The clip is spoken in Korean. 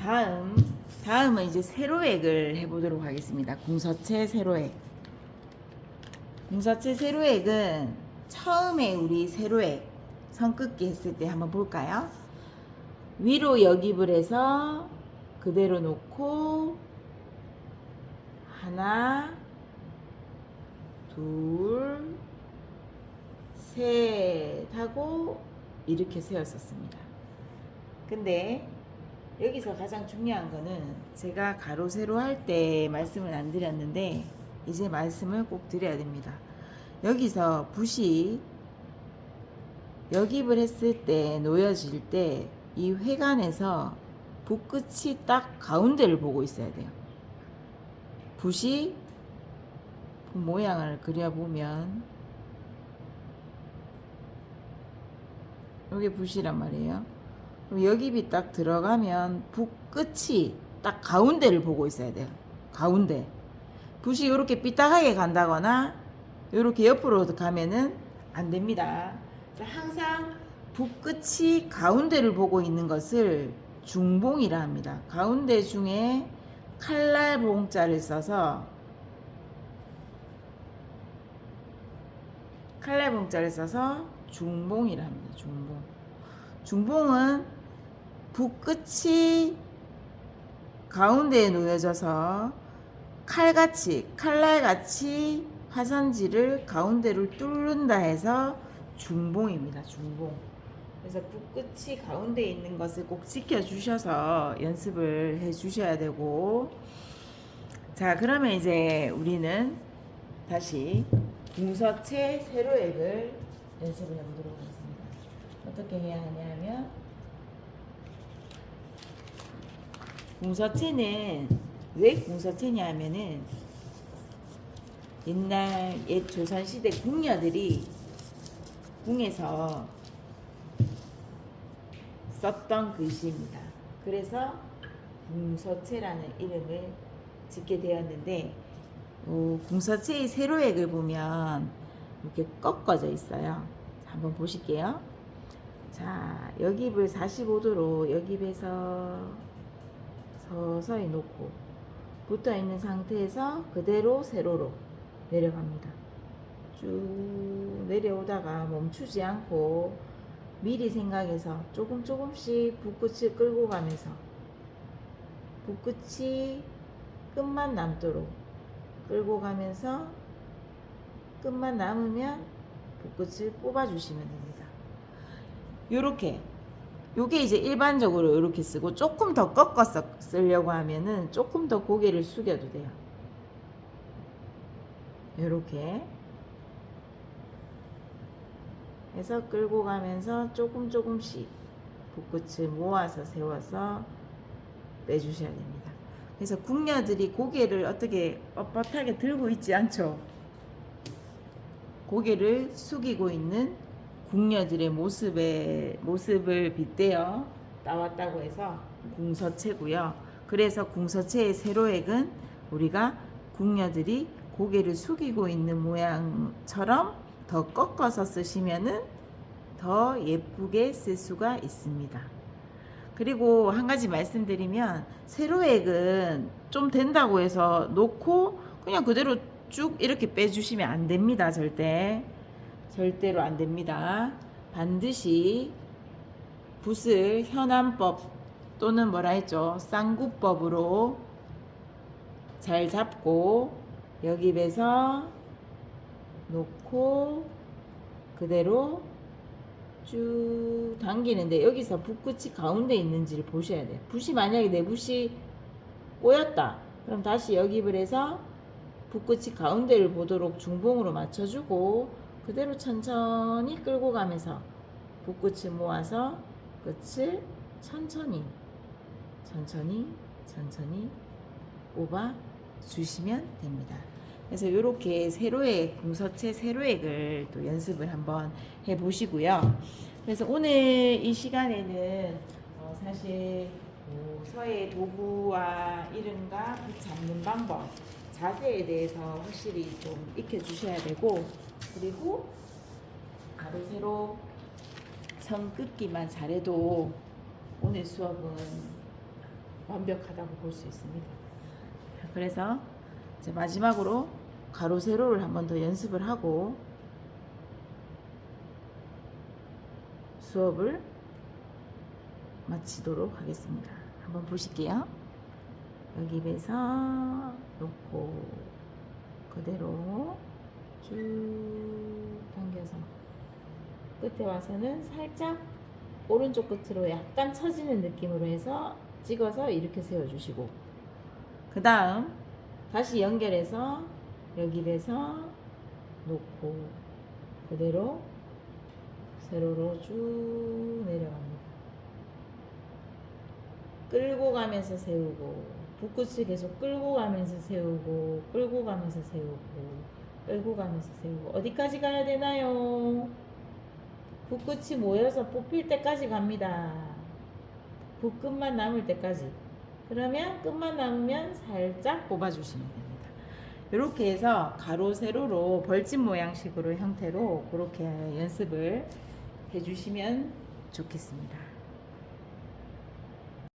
다음은 이제 세로액을 해보도록 하겠습니다. 궁서체 세로액. 궁서체 세로액은 처음에 우리 세로액 선긋기 했을 때 한번 볼까요? 위로 역입을 해서 그대로 놓고 하나, 둘, 셋 하고 이렇게 세웠었습니다. 근데 여기서 가장 중요한 거는 제가 가로 세로 할 때 말씀을 안 드렸는데 이제 말씀을 꼭 드려야 됩니다. 여기서 붓이 역입을 했을 때 놓여질 때 이 회관에서 붓 끝이 딱 가운데를 보고 있어야 돼요. 붓이 모양을 그려보면 이게 붓이란 말이에요. 역입이 딱 들어가면 붓 끝이 딱 가운데를 보고 있어야 돼요. 가운데. 붓이 이렇게 삐딱하게 간다거나 이렇게 옆으로 가면은 안 됩니다. 항상 붓 끝이 가운데를 보고 있는 것을 중봉이라 합니다. 가운데 중에 칼날 봉자를 써서 중봉이라 합니다. 중봉. 중봉은 붓 끝이 가운데에 놓여져서 칼날같이 화선지를 가운데를 뚫는다 해서 중봉입니다. 중봉. 그래서 붓 끝이 가운데에 있는 것을 꼭 지켜주셔서 연습을 해주셔야 되고, 자, 그러면 이제 우리는 다시 궁서체 세로액을 연습을 해보도록 하겠습니다. 어떻게 해야 하냐면, 궁서체는 왜 궁서체냐 하면은 옛 조선시대 궁녀들이 궁에서 썼던 글씨입니다. 그래서 궁서체라는 이름을 짓게 되었는데, 궁서체의 세로액을 보면 이렇게 꺾어져 있어요. 한번 보실게요. 자, 역입을 45도로 역입해서 서서히 놓고 붙어 있는 상태에서 그대로 세로로 내려갑니다. 쭉 내려오다가 멈추지 않고 미리 생각해서 조금씩 붓끝을 끌고 가면서 붓끝이 끝만 남도록 끌고 가면서 끝만 남으면 붓끝을 뽑아 주시면 됩니다. 요게 이제 일반적으로 이렇게 쓰고, 조금 더 꺾어서 쓰려고 하면은 조금 더 고개를 숙여도 돼요. 요렇게 해서 끌고 가면서 조금씩 붓끝을 모아서 세워서 빼주셔야 됩니다. 그래서 궁녀들이 고개를 어떻게 뻣뻣하게 들고 있지 않죠. 고개를 숙이고 있는 궁녀들의 모습을 빗대어 나왔다고 해서 궁서체고요. 그래서 궁서체의 세로액은 우리가 궁녀들이 고개를 숙이고 있는 모양처럼 더 꺾어서 쓰시면은 더 예쁘게 쓸 수가 있습니다. 그리고 한 가지 말씀드리면, 세로액은 좀 된다고 해서 놓고 그냥 그대로 쭉 이렇게 빼주시면 안 됩니다. 절대로 안 됩니다. 반드시 붓을 현안법 또는 뭐라 했죠? 쌍구법으로 잘 잡고 역입에서 놓고 그대로 쭉 당기는데, 여기서 붓끝이 가운데 있는지를 보셔야 돼요. 붓이 만약에 내 붓이 꼬였다, 그럼 다시 역입을 해서 붓끝이 가운데를 보도록 중봉으로 맞춰주고 그대로 천천히 끌고 가면서 붓끝을 모아서 끝을 천천히 뽑아 주시면 됩니다. 그래서 이렇게 세로액, 궁서체 세로액을 또 연습을 한번 해보시고요. 그래서 오늘 이 시간에는 사실 서예 도구와 이름과 붓 잡는 방법, 자세에 대해서 확실히 좀 익혀주셔야 되고, 그리고 가로 세로 선 긋기만 잘해도 오늘 수업은 완벽하다고 볼 수 있습니다. 그래서 이제 마지막으로 가로 세로를 한 번 더 연습을 하고 수업을 마치도록 하겠습니다. 한번 보실게요. 여기 입에서 놓고 그대로 쭉 당겨서 끝에 와서는 살짝 오른쪽 끝으로 약간 처지는 느낌으로 해서 찍어서 이렇게 세워주시고, 그 다음 다시 연결해서 여기 입에서 놓고 그대로 세로로 쭉 내려갑니다. 끌고 가면서 세우고, 붓끝을 계속 끌고 가면서 세우고, 끌고 가면서 세우고, 끌고 가면서 세우고. 어디까지 가야 되나요? 붓끝이 모여서 뽑힐 때까지 갑니다. 붓끝만 남을 때까지. 그러면 끝만 남으면 살짝 뽑아주시면 됩니다. 이렇게 해서 가로 세로로 벌집 모양식으로 형태로 그렇게 연습을 해주시면 좋겠습니다.